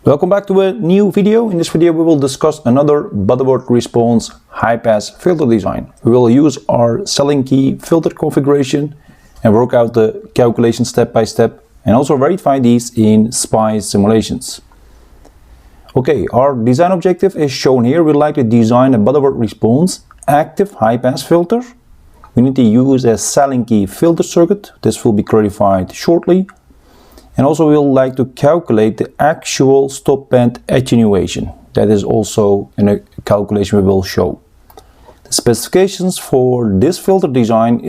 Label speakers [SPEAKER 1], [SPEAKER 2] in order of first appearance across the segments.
[SPEAKER 1] Welcome back to a new video. In this video we will discuss another Butterworth response high-pass filter design. We will use our Sallen-Key filter configuration and work out the calculation step by step and also verify these in SPICE simulations. Okay, our design objective is shown here. We'd like to design a Butterworth response active high-pass filter. We need to use a Sallen-Key filter circuit. This will be clarified shortly. And also we would like to calculate the actual stop band attenuation. That is also in a calculation we will show. The specifications for this filter design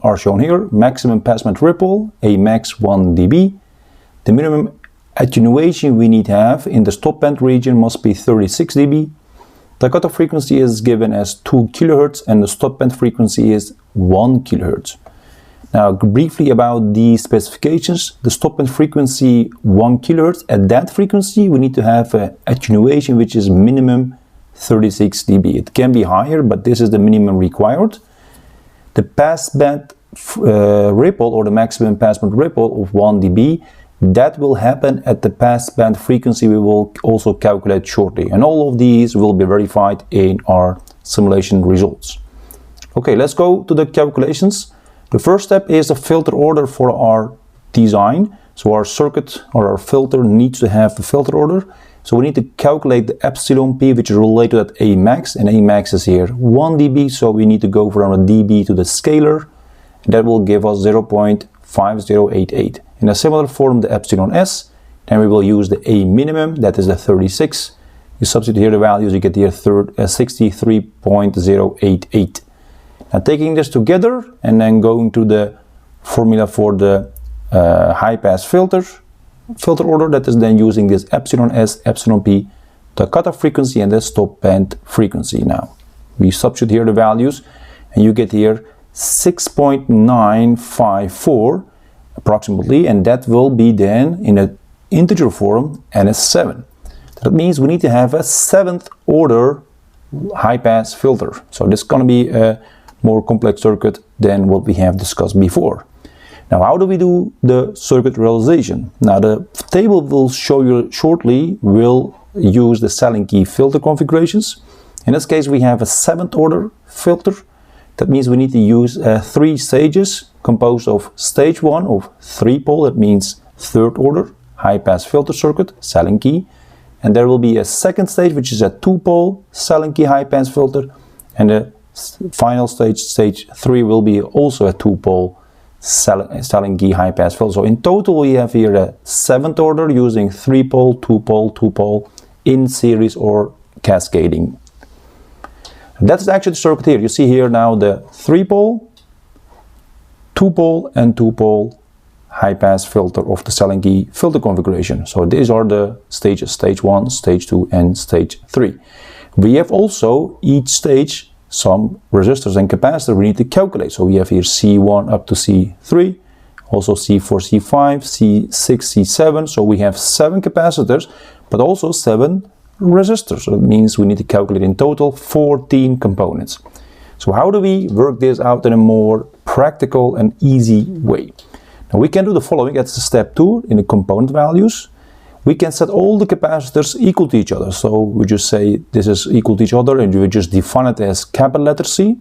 [SPEAKER 1] are shown here. Maximum passband ripple, a max 1 dB. The minimum attenuation we need to have in the stop band region must be 36 dB. The cutoff frequency is given as 2 kHz and the stop band frequency is 1 kHz. Now briefly about the specifications, the stop band frequency 1 kHz, at that frequency we need to have an attenuation which is minimum 36 dB. It can be higher, but this is the minimum required. The passband ripple or the maximum passband ripple of 1 dB, that will happen at the passband frequency we will also calculate shortly. And all of these will be verified in our simulation results. Okay, let's go to the calculations. The first step is the filter order for our design. So our circuit or our filter needs to have the filter order. So we need to calculate the epsilon p, which is related to A max, and A max is here 1 dB, so we need to go from a dB to the scalar, and that will give us 0.5088. In a similar form, the epsilon s, then we will use the A minimum, that is the 36. You substitute here the values, you get here 63.088. Now taking this together and then going to the formula for the high-pass filter order, that is then using this epsilon s, epsilon p, the cutoff frequency and the stop band frequency. Now we substitute here the values and you get here 6.954 approximately, and that will be then in an integer form and a 7. That means we need to have a 7th order high-pass filter. So this is going to be a more complex circuit than what we have discussed before. Now how do we do the circuit realization? Now the table will show you shortly will use the Sallen-Key filter configurations. In this case we have a 7th order filter. That means we need to use 3 stages composed of stage 1 of 3-pole, that means 3rd order high-pass filter circuit, Sallen-Key. And there will be a 2nd stage which is a 2-pole Sallen-Key high-pass filter, and the final stage, stage 3, will be also a 2-pole Sallen-Key high-pass filter. So in total we have here a 7th order using 3-pole, 2-pole, 2-pole in series or cascading. That's actually the circuit here. You see here now the 3-pole, 2-pole and 2-pole high-pass filter of the Sallen-Key filter configuration. So these are the stages, stage 1, stage 2 and stage 3. We have also each stage some resistors and capacitors we need to calculate. So we have here C1 up to C3, also C4, C5, C6, C7. So we have 7 capacitors, but also 7 resistors. So it means we need to calculate in total 14 components. So how do we work this out in a more practical and easy way? Now we can do the following. That's step 2 in the component values. We can set all the capacitors equal to each other. So we just say this is equal to each other and we just define it as capital letter C.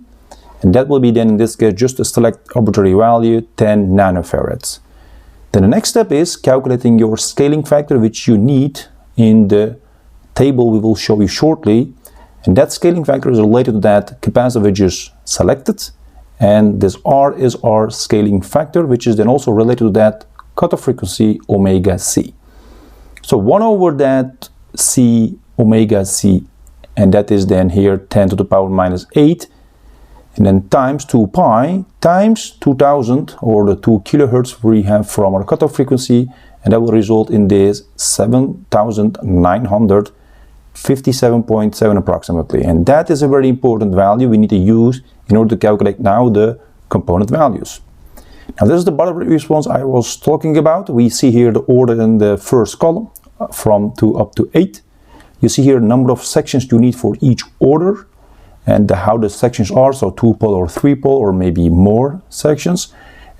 [SPEAKER 1] And that will be then in this case just a select arbitrary value 10 nanofarads. Then the next step is calculating your scaling factor, which you need in the table we will show you shortly. And that scaling factor is related to that capacitor we just selected. And this R is our scaling factor, which is then also related to that cutoff frequency omega C. So 1 over that C omega C, and that is then here 10 to the power minus 8, and then times 2 pi times 2000 or the 2 kilohertz we have from our cutoff frequency, and that will result in this 7957.7 approximately. And that is a very important value we need to use in order to calculate now the component values. Now this is the Butterworth response I was talking about. We see here the order in the first column from 2 up to 8. You see here the number of sections you need for each order and how the sections are, so 2-pole or 3-pole or maybe more sections.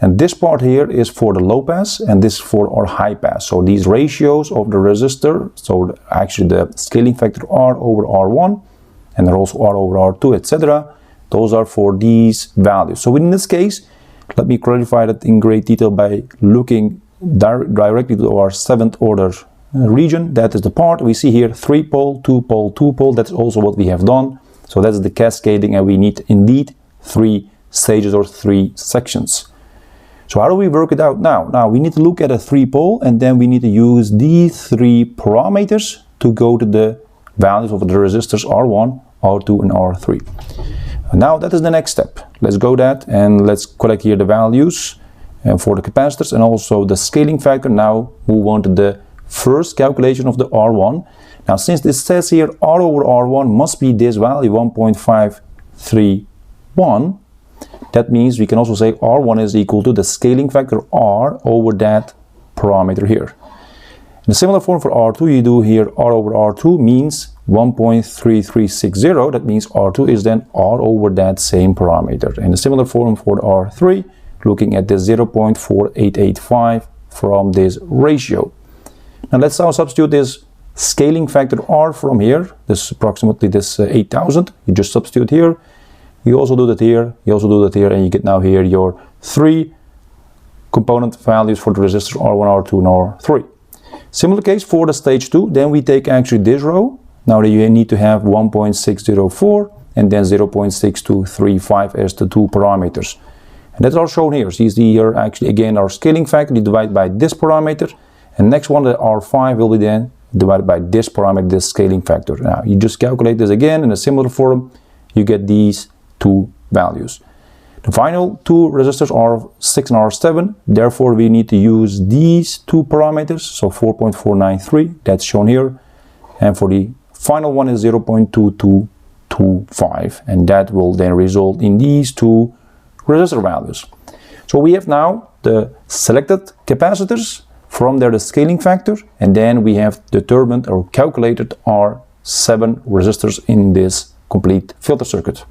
[SPEAKER 1] And this part here is for the low pass, and this for our high pass. So these ratios of the resistor, so actually the scaling factor R over R1, and then also R over R2, etc. Those are for these values. So in this case, let me clarify that in great detail by looking directly to our 7th order region. That is the part we see here, 3-pole, 2-pole, 2-pole. That's also what we have done. So that's the cascading, and we need indeed 3 stages or 3 sections. So how do we work it out now? Now we need to look at a 3-pole, and then we need to use these 3 parameters to go to the values of the resistors R1, R2 and R3. And now that is the next step. Let's go that and let's collect here the values for the capacitors and also the scaling factor. Now move on to the first calculation of the R1. Now since this says here R over R1 must be this value 1.531, that means we can also say R1 is equal to the scaling factor R over that parameter here. In a similar form for R2, you do here R over R2 means 1.3360. That means R2 is then R over that same parameter. In a similar form for R3, looking at the 0.4885 from this ratio. Now let's now substitute this scaling factor R from here. This is approximately this 8000. You just substitute here. You also do that here, you also do that here, and you get now here your 3 component values for the resistors R1, R2 and R3. Similar case for the stage 2, then we take actually this row. Now you need to have 1.604 and then 0.6235 as the 2 parameters. And that's all shown here. So you see here actually again our scaling factor divided by this parameter, and next one, the R5, will be then divided by this parameter, this scaling factor. Now you just calculate this again in a similar form, you get these 2 values. The final 2 resistors are R6 and R7, therefore we need to use these 2 parameters, so 4.493, that's shown here, and for the final one is 0.2225, and that will then result in these 2 resistor values. So we have now the selected capacitors, from there the scaling factor, and then we have determined or calculated our 7 resistors in this complete filter circuit.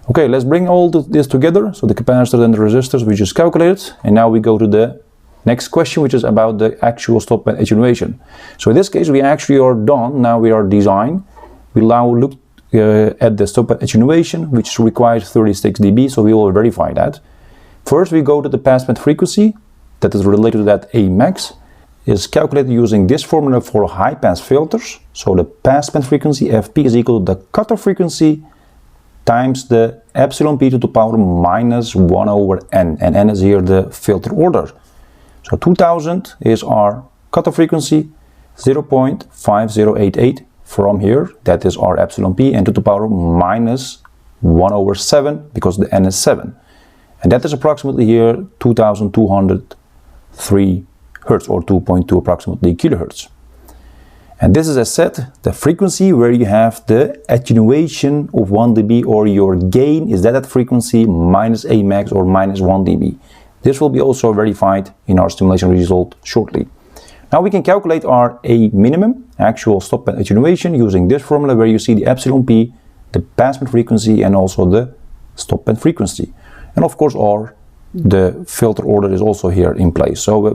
[SPEAKER 1] Okay, let's bring all this together. So the capacitors and the resistors we just calculated, and now we go to the next question, which is about the actual stop band attenuation. So in this case we actually are done. Now we are design. We now look at the stop band attenuation, which requires 36 dB, so we will verify that. First we go to the passband frequency that is related to that A max. Is calculated using this formula for high pass filters. So the passband frequency Fp is equal to the cutoff frequency times the epsilon p to the power minus 1 over n, and n is here the filter order. So 2000 is our cutoff frequency, 0.5088 from here, that is our epsilon p, and to the power minus 1 over 7 because the n is 7. And that is approximately here 2203 Hertz or 2.2 approximately kilohertz. And this is, as said, the frequency where you have the attenuation of 1 dB, or your gain is that frequency minus A max or minus 1 dB. This will be also verified in our simulation result shortly. Now we can calculate our A minimum, actual stop band attenuation, using this formula where you see the epsilon p, the passband frequency, and also the stop band frequency. And of course the filter order is also here in place. So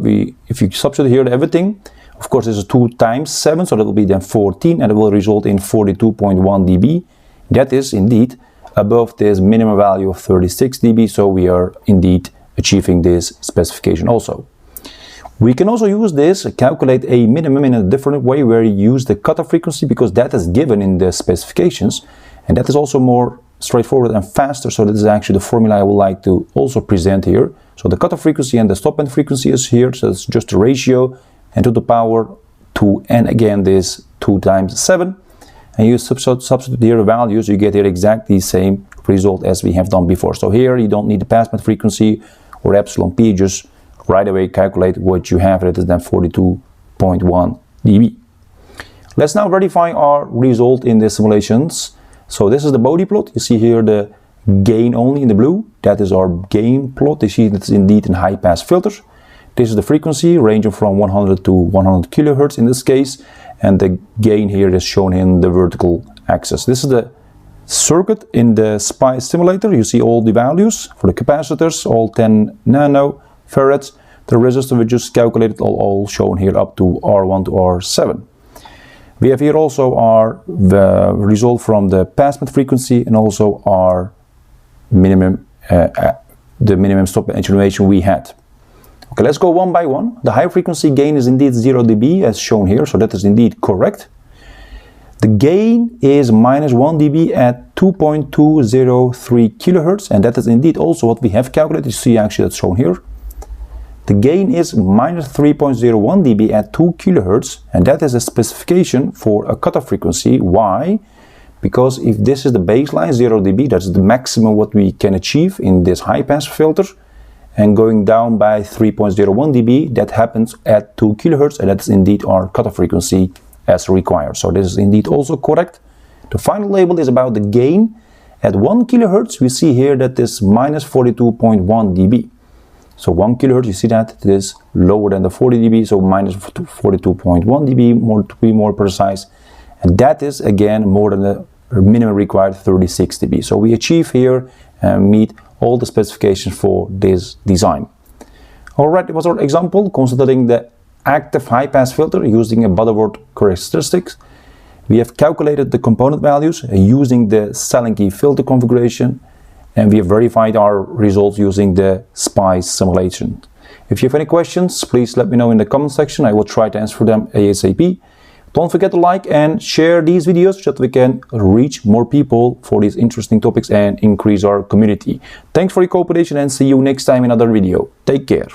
[SPEAKER 1] if you substitute here everything, of course this is 2 times 7, so that will be then 14, and it will result in 42.1 dB. That is indeed above this minimum value of 36 dB, so we are indeed achieving this specification also. We can also use this, calculate a minimum in a different way, where you use the cutoff frequency, because that is given in the specifications, and that is also more straightforward and faster. So this is actually the formula I would like to also present here. So the cutoff frequency and the stop band frequency is here, so it's just a ratio, and to the power 2, and again this 2 times 7, and you substitute here the values, you get here exactly the same result as we have done before. So here you don't need the passband frequency or epsilon p, just right away calculate what you have, that is then 42.1 dB. Let's now verify our result in the simulations. So this is the Bode plot. You see here the gain only in the blue. That is our gain plot. You see it's indeed in high pass filters. This is the frequency ranging from 100 to 100 kilohertz in this case, and the gain here is shown in the vertical axis. This is the circuit in the SPICE simulator. You see all the values for the capacitors, all 10 nanofarads. The resistor we just calculated, all shown here up to R1 to R7. We have here also the result from the passband frequency and also our minimum, the minimum stop attenuation we had. Okay, let's go one by one. The high frequency gain is indeed 0 dB as shown here, so that is indeed correct. The gain is minus 1 dB at 2.203 kilohertz, and that is indeed also what we have calculated. You see actually that's shown here. The gain is minus 3.01 dB at 2 kilohertz, and that is a specification for a cutoff frequency. Why? Because if this is the baseline 0 dB, that's the maximum what we can achieve in this high pass filter, and going down by 3.01 dB, that happens at 2 kilohertz, and that's indeed our cutoff frequency as required. So this is indeed also correct. The final label is about the gain. At 1 kilohertz, we see here that is minus 42.1 dB. So 1 kilohertz, you see that it is lower than the 40 dB, so minus 42.1 dB, to be more precise. And that is again more than the minimum required 36 dB. So we achieve here and meet all the specifications for this design. Alright, it was our example considering the active high pass filter using a Butterworth characteristics. We have calculated the component values using the Sallen-Key filter configuration, and we have verified our results using the SPICE simulation. If you have any questions, please let me know in the comment section. I will try to answer them ASAP. Don't forget to like and share these videos so that we can reach more people for these interesting topics and increase our community. Thanks for your cooperation and see you next time in another video. Take care.